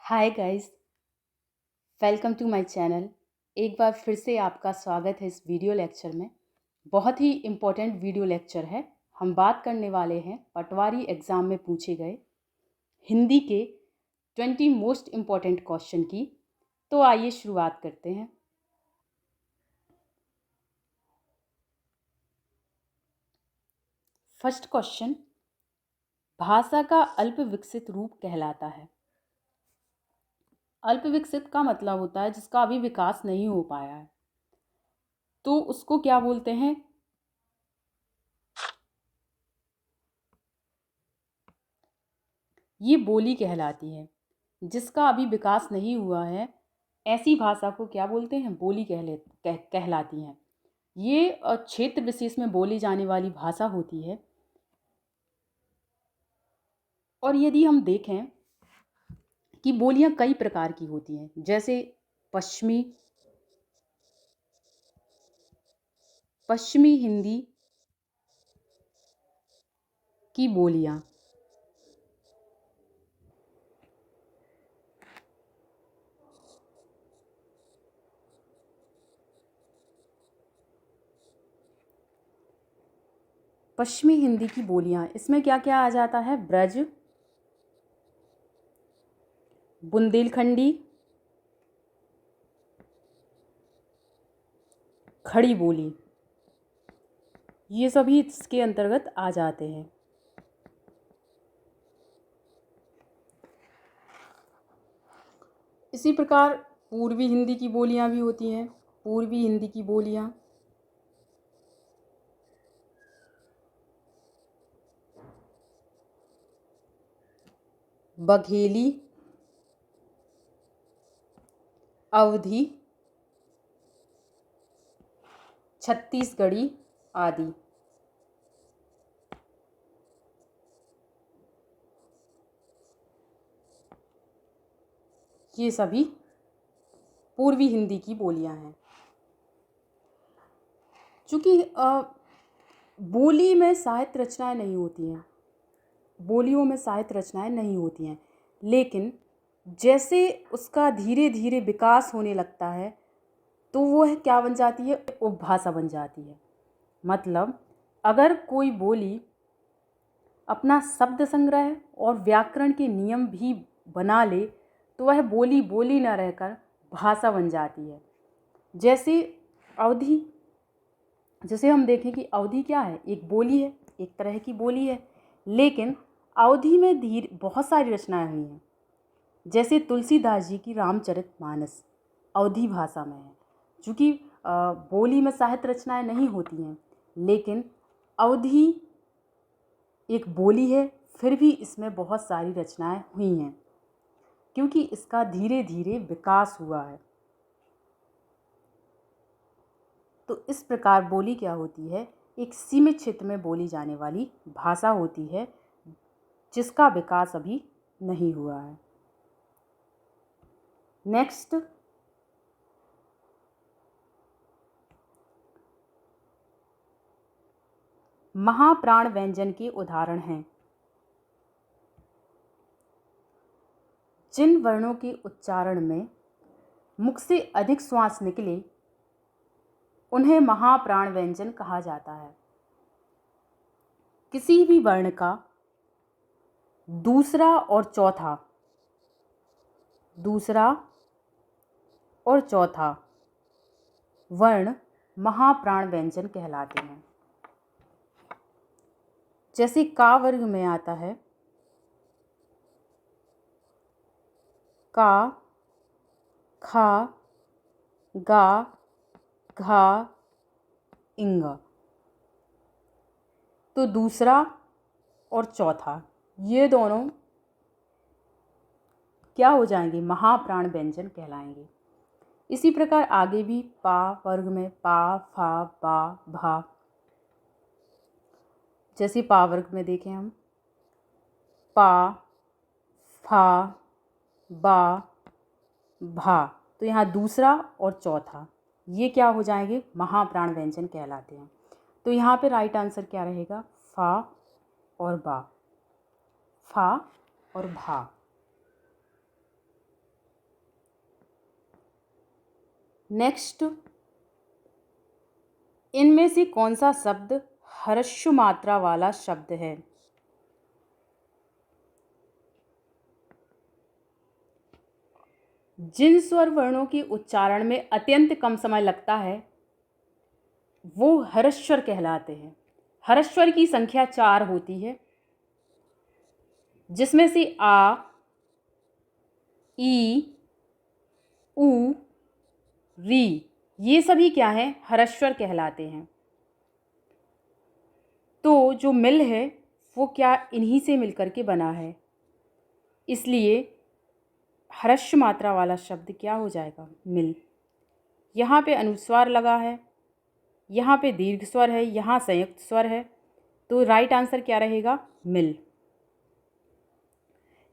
Hi guys, welcome to my channel. एक बार फिर से आपका स्वागत है इस वीडियो लेक्चर में। बहुत ही इम्पोर्टेंट वीडियो लेक्चर है। हम बात करने वाले हैं पटवारी एग्ज़ाम में पूछे गए हिंदी के 20 मोस्ट इम्पॉर्टेंट क्वेश्चन की। तो आइए शुरुआत करते हैं। फर्स्ट क्वेश्चन, भाषा का अल्प विकसित रूप कहलाता है। अल्प विकसित का मतलब होता है जिसका अभी विकास नहीं हो पाया है, तो उसको क्या बोलते हैं? ये बोली कहलाती है। जिसका अभी विकास नहीं हुआ है, ऐसी भाषा को क्या बोलते हैं? बोली कहलाती हैं। ये क्षेत्र विशेष में बोली जाने वाली भाषा होती है। और यदि हम देखें कि बोलियां कई प्रकार की होती हैं, जैसे पश्चिमी पश्चिमी हिंदी की बोलियां, पश्चिमी हिंदी की बोलियां, इसमें क्या क्या आ जाता है? ब्रज, बुंदेलखंडी, खड़ी बोली, ये सभी इसके अंतर्गत आ जाते हैं। इसी प्रकार पूर्वी हिंदी की बोलियां भी होती हैं। पूर्वी हिंदी की बोलियां, बघेली, अवधी, छत्तीसगढ़ी आदि। ये सभी पूर्वी हिंदी की बोलियां हैं। चूँकि बोली में साहित्य रचनाएं नहीं होती हैं, बोलियों में साहित्य रचनाएं नहीं होती हैं, लेकिन जैसे उसका धीरे धीरे विकास होने लगता है तो वो है क्या बन जाती है? उपभाषा बन जाती है। मतलब अगर कोई बोली अपना शब्द संग्रह और व्याकरण के नियम भी बना ले तो वह बोली बोली न रहकर भाषा बन जाती है। जैसे अवधी, जैसे हम देखें कि अवधी क्या है? एक बोली है, एक तरह की बोली है, लेकिन अवधी में बहुत सारी रचनाएं हुई हैं। जैसे तुलसीदास जी की रामचरितमानस अवधी भाषा में है। चूँकि बोली में साहित्य रचनाएं नहीं होती हैं, लेकिन अवधी एक बोली है, फिर भी इसमें बहुत सारी रचनाएं हुई हैं क्योंकि इसका धीरे धीरे विकास हुआ है। तो इस प्रकार बोली क्या होती है? एक सीमित क्षेत्र में बोली जाने वाली भाषा होती है जिसका विकास अभी नहीं हुआ है। नेक्स्ट, महाप्राण व्यंजन के उदाहरण हैं। जिन वर्णों के उच्चारण में मुख से अधिक श्वास निकले उन्हें महाप्राण व्यंजन कहा जाता है। किसी भी वर्ण का दूसरा और चौथा वर्ण महाप्राण व्यंजन कहलाते हैं। जैसे का वर्ग में आता है का, खा, गा, घा, इंग, तो दूसरा और चौथा ये दोनों क्या हो जाएंगे? महाप्राण व्यंजन कहलाएंगे। इसी प्रकार आगे भी पा वर्ग में पा, फा, बा, भा। जैसे पा वर्ग में देखें हम पा, फा, बा, भा, तो यहाँ दूसरा और चौथा ये क्या हो जाएंगे? महाप्राण व्यंजन कहलाते हैं। तो यहाँ पे राइट आंसर क्या रहेगा? फा और बा, फा और भा। नेक्स्ट, इनमें से कौन सा शब्द ह्रस्व मात्रा वाला शब्द है? जिन स्वर वर्णों के उच्चारण में अत्यंत कम समय लगता है वो ह्रस्वर कहलाते हैं। ह्रस्वर की संख्या 4 होती है, जिसमें से आ, ई, उ, री, ये सभी क्या हैं? ह्रस्वर कहलाते हैं। तो जो मिल है वो क्या इन्हीं से मिलकर के बना है, इसलिए ह्रस्व मात्रा वाला शब्द क्या हो जाएगा? मिल। यहाँ पे अनुस्वार लगा है, यहाँ पे दीर्घ स्वर है, यहाँ संयुक्त स्वर है, तो राइट आंसर क्या रहेगा? मिल।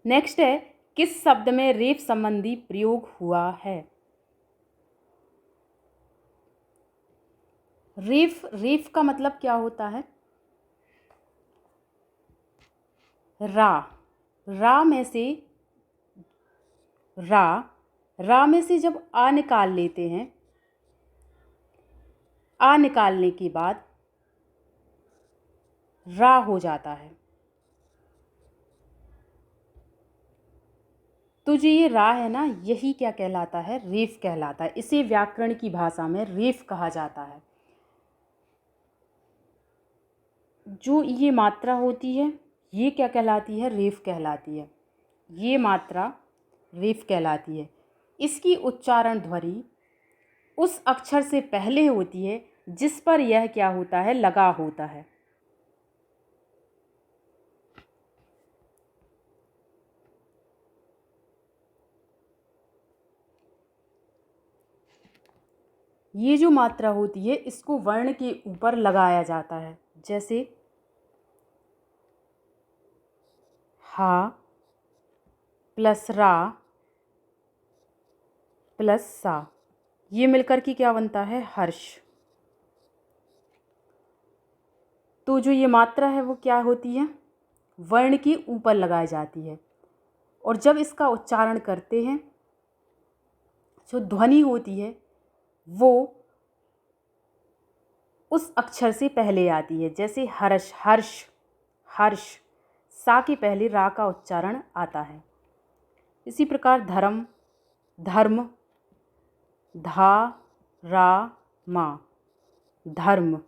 नेक्स्ट है, किस शब्द में रेफ संबंधी प्रयोग हुआ है? रेफ, रेफ का मतलब क्या होता है? रा, रा में से रा में से जब आ निकाल लेते हैं, आ निकालने के बाद रा हो जाता है, तो जो ये रा है ना, यही क्या कहलाता है? रेफ कहलाता है। इसे व्याकरण की भाषा में रेफ कहा जाता है। जो ये मात्रा होती है ये क्या कहलाती है? रेफ कहलाती है। ये मात्रा रेफ कहलाती है। इसकी उच्चारण ध्वनि उस अक्षर से पहले होती है जिस पर यह क्या होता है? लगा होता है। ये जो मात्रा होती है इसको वर्ण के ऊपर लगाया जाता है, जैसे हा प्लस रा प्लस सा, ये मिलकर के क्या बनता है? हर्ष। तो जो ये मात्रा है वो क्या होती है? वर्ण के ऊपर लगाई जाती है, और जब इसका उच्चारण करते हैं जो ध्वनि होती है वो उस अक्षर से पहले आती है, जैसे हर्ष, हर्ष, हर्ष, सा के पहले रा का उच्चारण आता है। इसी प्रकार धर्म, धर्म, धा रा मा, धर्म।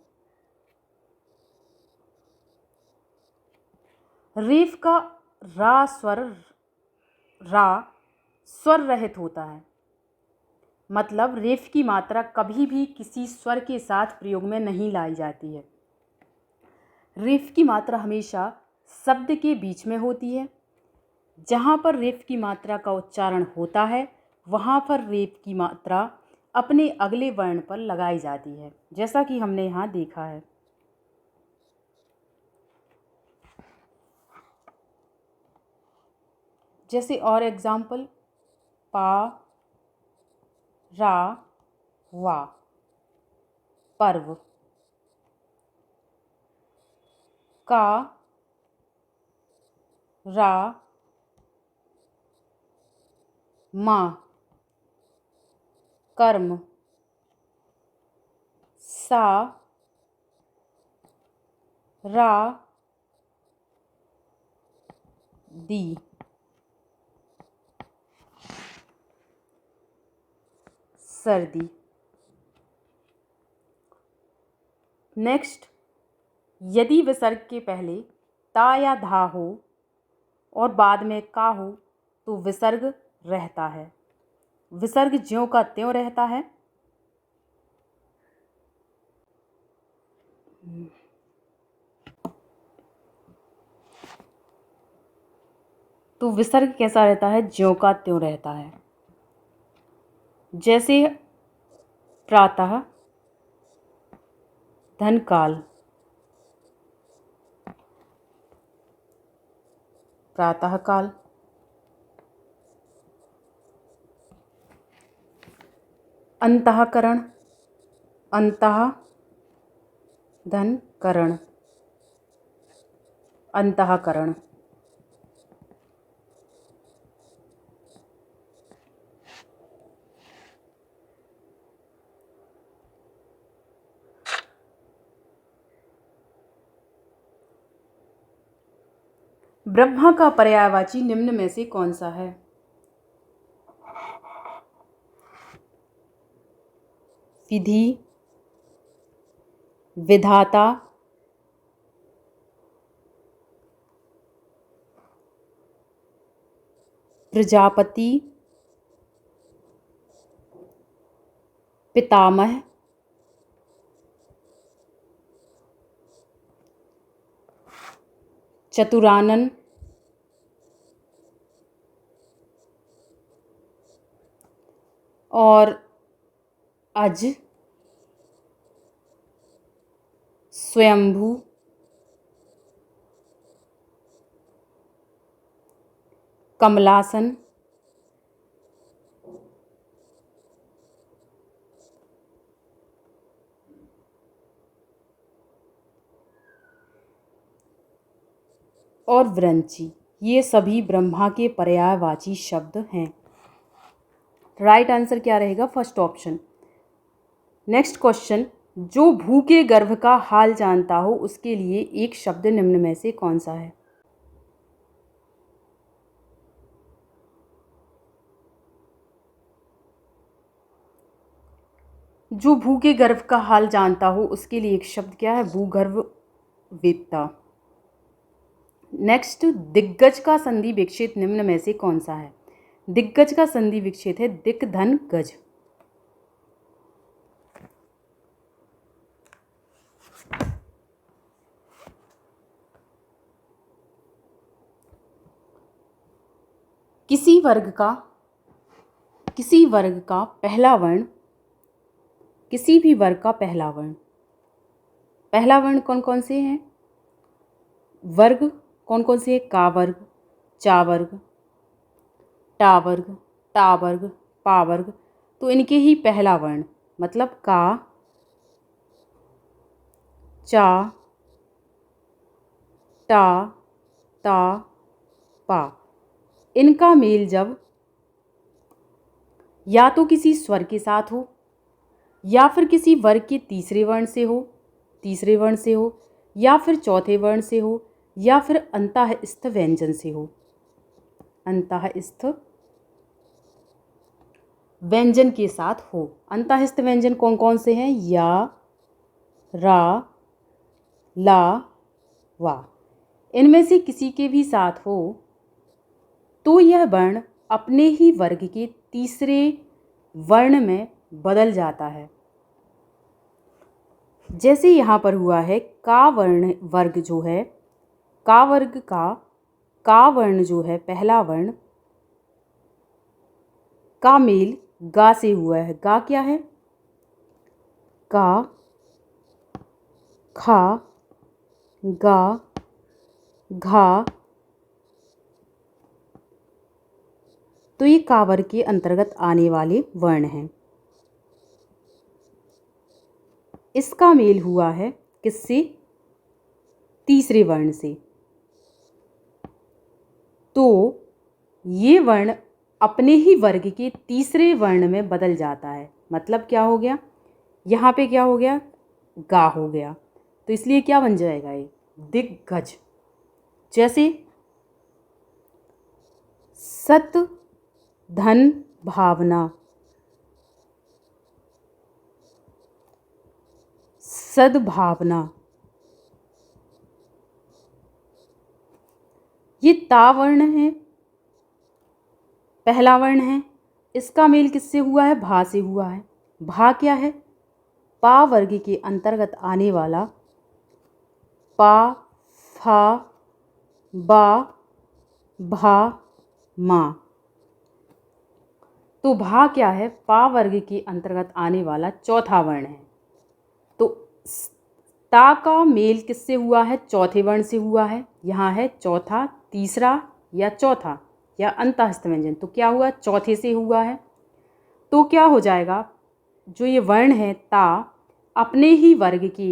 रेफ का रा स्वर रहित होता है, मतलब रेफ की मात्रा कभी भी किसी स्वर के साथ प्रयोग में नहीं लाई जाती है। रेफ की मात्रा हमेशा शब्द के बीच में होती है। जहाँ पर रेफ की मात्रा का उच्चारण होता है वहाँ पर रेफ की मात्रा अपने अगले वर्ण पर लगाई जाती है, जैसा कि हमने यहाँ देखा है। जैसे और एग्जाम्पल, पा रा वा, पर्व। का रा मा, कर्म। सा रा दी, सर्दी। नेक्स्ट, यदि विसर्ग के पहले ता या धा हो और बाद में का हो तो विसर्ग रहता है। विसर्ग ज्यों का त्यों रहता है। तो विसर्ग कैसा रहता है? ज्यों का त्यों रहता है। जैसे प्रातः, धन काल, प्रातः काल। अंतःकरण, अंतः धन करण, अंतःकरण। ब्रह्मा का पर्यायवाची निम्न में से कौन सा है? विधि, विधाता, प्रजापति, पितामह, चतुरानन, और अज, स्वयंभू, कमलासन, और व्रंची, ये सभी ब्रह्मा के पर्यायवाची शब्द हैं। राइट आंसर क्या रहेगा? First option. नेक्स्ट क्वेश्चन, जो भू के गर्भ का हाल जानता हो उसके लिए एक शब्द निम्न में से कौन सा है? जो भू के गर्भ का हाल जानता हो उसके लिए एक शब्द क्या है? भूगर्भ वेत्ता। नेक्स्ट, दिग्गज का संधि विच्छेद निम्न में से कौन सा है? दिग्गज का संधि विच्छेद है दिक् धन गज। किसी वर्ग का पहला वर्ण, किसी भी वर्ग का पहला वर्ण कौन कौन से हैं? वर्ग कौन कौन से हैं? का वर्ग, चा वर्ग, टा वर्ग, ता वर्ग, पा वर्ग। तो इनके ही पहला वर्ण मतलब का, चा, टा, ता, पा, इनका मेल जब या तो किसी स्वर के साथ हो या फिर किसी वर्ग के तीसरे वर्ण से हो या फिर चौथे वर्ण से हो या फिर अंतःस्थ व्यंजन से हो। अंतःस्थ व्यंजन के साथ हो। अंतःस्थ व्यंजन कौन कौन से हैं? या, रा, ला, वा। इनमें से किसी के भी साथ हो तो यह वर्ण अपने ही वर्ग के तीसरे वर्ण में बदल जाता है। जैसे यहाँ पर हुआ है का वर्ग जो है, का वर्ग का वर्ण जो है पहला वर्ण, का मेल गा से हुआ है। गा क्या है? का, खा, गा, घा। तो ये का वर्ग के अंतर्गत आने वाले वर्ण हैं। इसका मेल हुआ है किससे? तीसरे वर्ण से। तो ये वर्ण अपने ही वर्ग के तीसरे वर्ण में बदल जाता है। मतलब क्या हो गया? यहाँ पे क्या हो गया? गा हो गया। तो इसलिए क्या बन जाएगा? ये दिग्गज। जैसे सत, धन, भावना, सद्भावना, ये ता वर्ण है, पहला वर्ण है। इसका मेल किससे हुआ है? भा से हुआ है। भा क्या है? पा वर्ग के अंतर्गत आने वाला पा, फा, बा, भा, मा। तो भा क्या है? पा वर्ग के अंतर्गत आने वाला चौथा वर्ण है। तो ता का मेल किससे हुआ है? चौथे वर्ण से हुआ है। यहाँ है चौथा, तीसरा या चौथा या अंतःस्थ व्यंजन। तो क्या हुआ? चौथे से हुआ है। तो क्या हो जाएगा? जो ये वर्ण है ता अपने ही वर्ग के,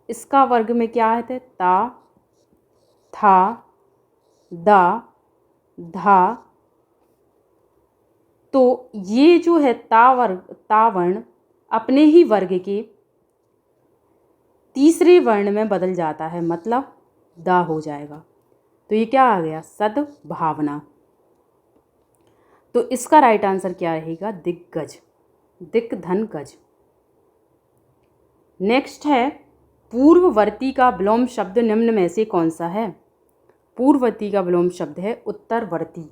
इसका वर्ग में क्या है? ता, था, दा, धा। तो ये जो है ता वर्ण अपने ही वर्ग के तीसरे वर्ण में बदल जाता है। मतलब दा हो जाएगा। तो ये क्या आ गया, सद्भावना। तो इसका राइट आंसर क्या रहेगा, दिग्गज, दिक् धन गज। नेक्स्ट है, पूर्ववर्ती का विलोम शब्द निम्न में से कौन सा है। पूर्ववर्ती का विलोम शब्द है उत्तरवर्ती।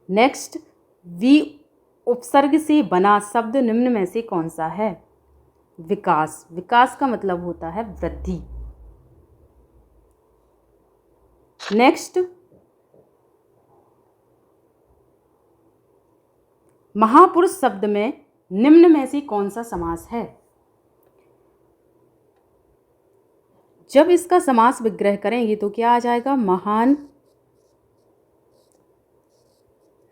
नेक्स्ट, वी उपसर्ग से बना शब्द निम्न में से कौन सा है, विकास। विकास का मतलब होता है वृद्धि। नेक्स्ट, महापुरुष शब्द में निम्न में से कौन सा समास है। जब इसका समास विग्रह करेंगे तो क्या आ जाएगा, महान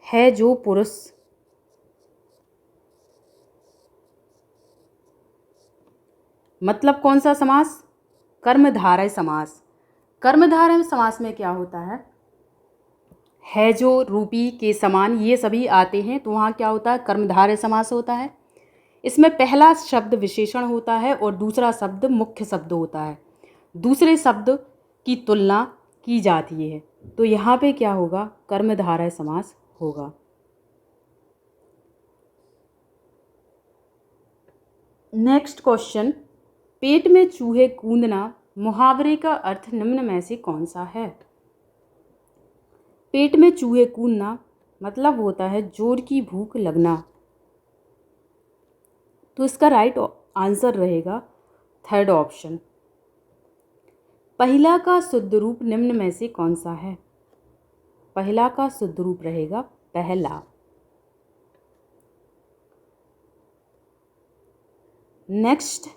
है जो पुरुष। मतलब कौन सा समास, कर्मधारय समास। कर्मधारय समास में क्या होता है जो रूपी के समान ये सभी आते हैं, तो वहाँ क्या होता है, कर्मधारय समास होता है। इसमें पहला शब्द विशेषण होता है और दूसरा शब्द मुख्य शब्द होता है, दूसरे शब्द की तुलना की जाती है। तो यहाँ पे क्या होगा, कर्मधारय समास होगा। नेक्स्ट क्वेश्चन, पेट में चूहे कूदना मुहावरे का अर्थ निम्न में से कौन सा है। पेट में चूहे कूदना मतलब होता है जोर की भूख लगना। तो इसका राइट आंसर रहेगा थर्ड ऑप्शन। पहला का शुद्ध रूप निम्न में से कौन सा है। पहला का शुद्ध रूप रहेगा पहला। नेक्स्ट,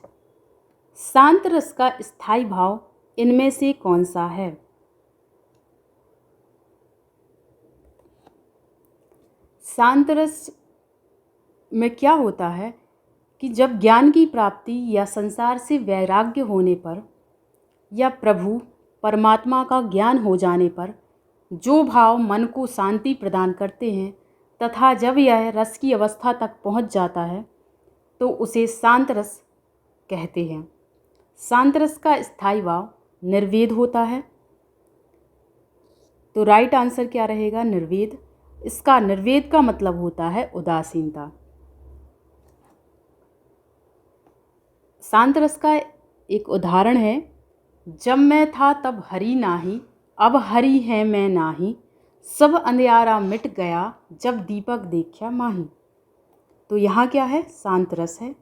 शांत रस का स्थायी भाव इनमें से कौन सा है। शांत रस में क्या होता है कि जब ज्ञान की प्राप्ति या संसार से वैराग्य होने पर या प्रभु परमात्मा का ज्ञान हो जाने पर जो भाव मन को शांति प्रदान करते हैं तथा जब यह रस की अवस्था तक पहुंच जाता है तो उसे शांत रस कहते हैं। शांत रस का स्थायी भाव निर्वेद होता है। तो राइट आंसर क्या रहेगा, निर्वेद। इसका निर्वेद का मतलब होता है उदासीनता। शांत रस का एक उदाहरण है, जब मैं था तब हरि नाही, अब हरि है मैं नाही, सब अंधियारा मिट गया जब दीपक देखा माही। तो यहाँ क्या है, शांत रस है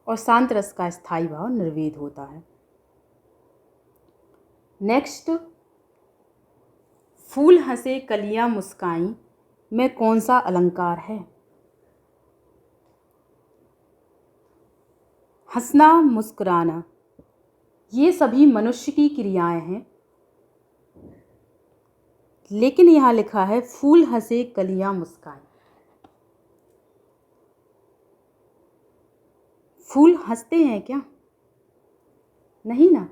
और शांत रस का स्थायी भाव निर्वेद होता है। नेक्स्ट, फूल हंसे कलियां मुस्काई में कौन सा अलंकार है। हंसना, मुस्कुराना ये सभी मनुष्य की क्रियाएं हैं, लेकिन यहाँ लिखा है फूल हंसे कलियां मुस्काई। फूल हंसते हैं क्या, नहीं ना।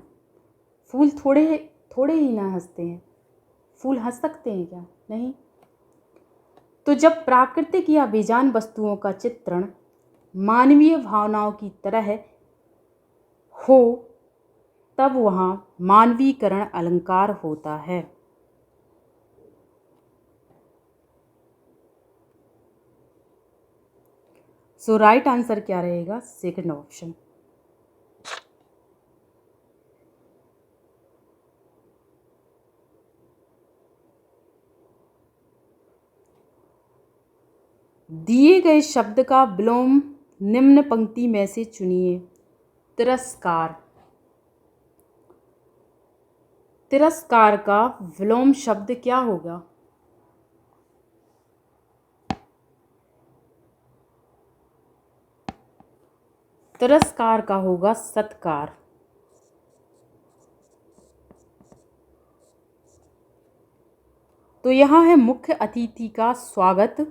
फूल थोड़े थोड़े ही ना हंसते हैं, फूल हंस सकते हैं क्या, नहीं। तो जब प्राकृतिक या बेजान वस्तुओं का चित्रण मानवीय भावनाओं की तरह हो तब वहाँ मानवीकरण अलंकार होता है। सो राइट आंसर क्या रहेगा, सेकंड ऑप्शन। दिए गए शब्द का विलोम निम्न पंक्ति में से चुनिए। तिरस्कार। तिरस्कार का विलोम शब्द क्या होगा। तिरस्कार का होगा सत्कार। तो यहाँ है मुख्य अतिथि का स्वागत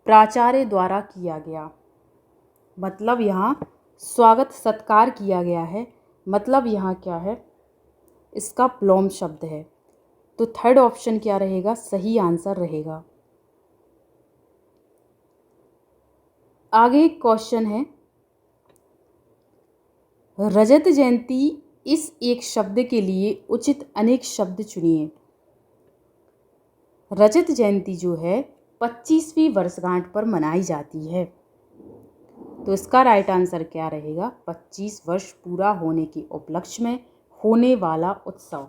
प्राचार्य द्वारा किया गया, मतलब यहाँ स्वागत सत्कार किया गया है, मतलब यहाँ क्या है, इसका विलोम शब्द है। तो थर्ड ऑप्शन क्या रहेगा, सही आंसर रहेगा। आगे एक क्वेश्चन है, रजत जयंती इस एक शब्द के लिए उचित अनेक शब्द चुनिए। रजत जयंती जो है 25वीं वर्षगांठ पर मनाई जाती है। तो इसका राइट आंसर क्या रहेगा? 25 वर्ष पूरा होने के उपलक्ष्य में होने वाला उत्सव।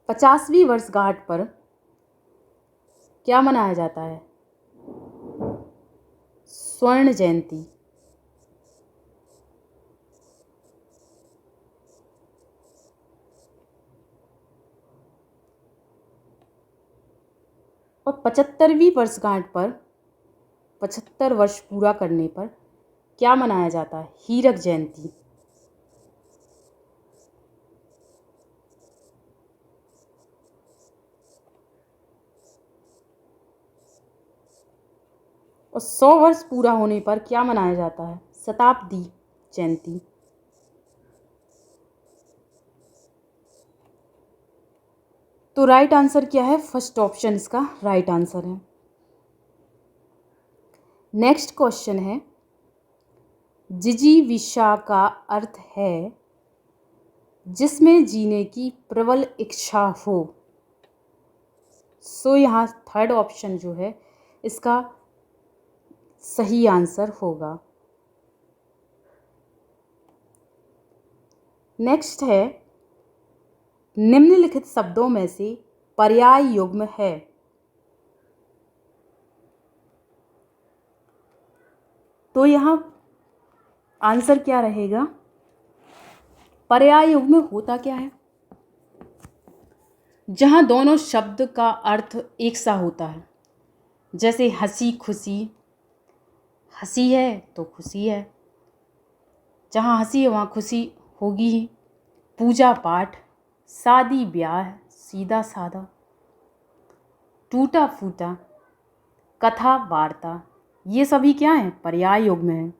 50वीं वर्षगांठ पर क्या मनाया जाता है? स्वर्ण जयंती। और 75वीं वर्षगांठ पर 75 वर्ष पूरा करने पर क्या मनाया जाता है? हीरक जयंती। और 100 वर्ष पूरा होने पर क्या मनाया जाता है? शताब्दी जयंती। तो राइट आंसर क्या है? फर्स्ट ऑप्शन इसका राइट आंसर है। नेक्स्ट क्वेश्चन है, जिजीविषा का अर्थ है जिसमें जीने की प्रबल इच्छा हो। सो यहाँ थर्ड ऑप्शन जो है इसका सही आंसर होगा। नेक्स्ट है, निम्नलिखित शब्दों में से पर्याय युग्म है। तो यहाँ आंसर क्या रहेगा? पर्याय युग्म होता क्या है? जहाँ दोनों शब्द का अर्थ एक सा होता है। जैसे हंसी खुशी, हंसी है तो खुशी है, जहाँ हंसी है वहाँ खुशी होगी ही। पूजा पाठ, शादी ब्याह, सीधा साधा, टूटा फूटा, कथा वार्ता, ये सभी क्या हैं? पर्याय युग्म हैं।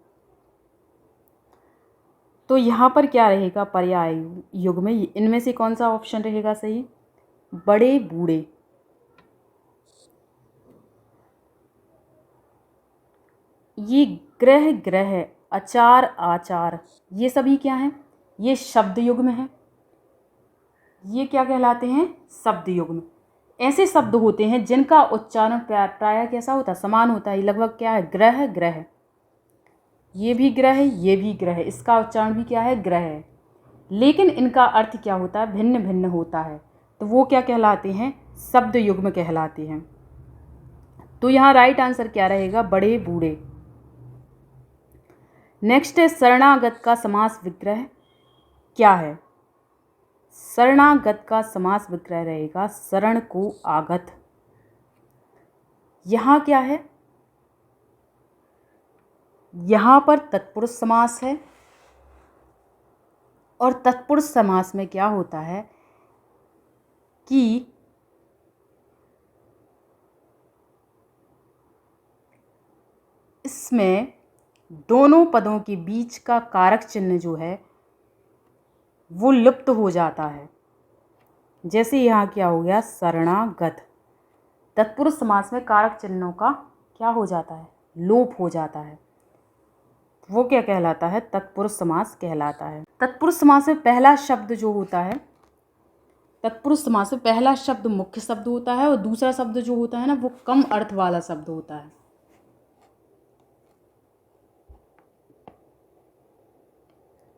तो यहाँ पर क्या रहेगा पर्याय युग्म? इनमें से कौन सा ऑप्शन रहेगा सही? बड़े बूढ़े। ये ग्रह ग्रह, अचार आचार, ये सभी क्या हैं? ये शब्द युग्म हैं। ये क्या कहलाते हैं? शब्द युग्म। ऐसे शब्द होते हैं जिनका उच्चारण प्रायः कैसा होता है? समान होता है। लगभग क्या है? ग्रह ग्रह, ये भी ग्रह है, ये भी ग्रह है, इसका उच्चारण भी क्या है? ग्रह है। लेकिन इनका अर्थ क्या होता है? भिन्न भिन्न होता है। तो वो क्या कहलाते हैं? शब्द युग्म कहलाते हैं। तो यहाँ राइट आंसर क्या रहेगा? बड़े बूढ़े। नेक्स्ट है, शरणागत का समास विग्रह क्या है? शरणागत का समास विग्रह रहेगा शरण को आगत। यहाँ क्या है? यहाँ पर तत्पुरुष समास है, और तत्पुरुष समास में क्या होता है कि इसमें दोनों पदों के बीच का कारक चिन्ह जो है वो लुप्त हो जाता है। जैसे यहाँ क्या हो गया? शरणागत। तत्पुरुष समास में कारक चिन्हों का क्या हो जाता है? लोप हो जाता है। वो क्या कहलाता है? तत्पुरुष समास कहलाता है। तत्पुरुष समास में पहला शब्द जो होता है, तत्पुरुष समास में पहला शब्द मुख्य शब्द होता है, और दूसरा शब्द जो होता है ना वो कम अर्थ वाला शब्द होता है।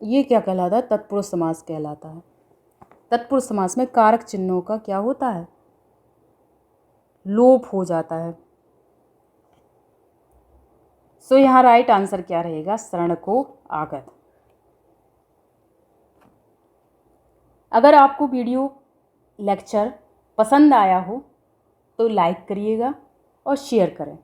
ये क्या कहलाता है? तत्पुरुष समास कहलाता है। तत्पुरुष समास में कारक चिन्हों का क्या होता है? लोप हो जाता है। सो यहाँ राइट आंसर क्या रहेगा? शरण को आगत। अगर आपको वीडियो लेक्चर पसंद आया हो तो लाइक करिएगा और शेयर करें।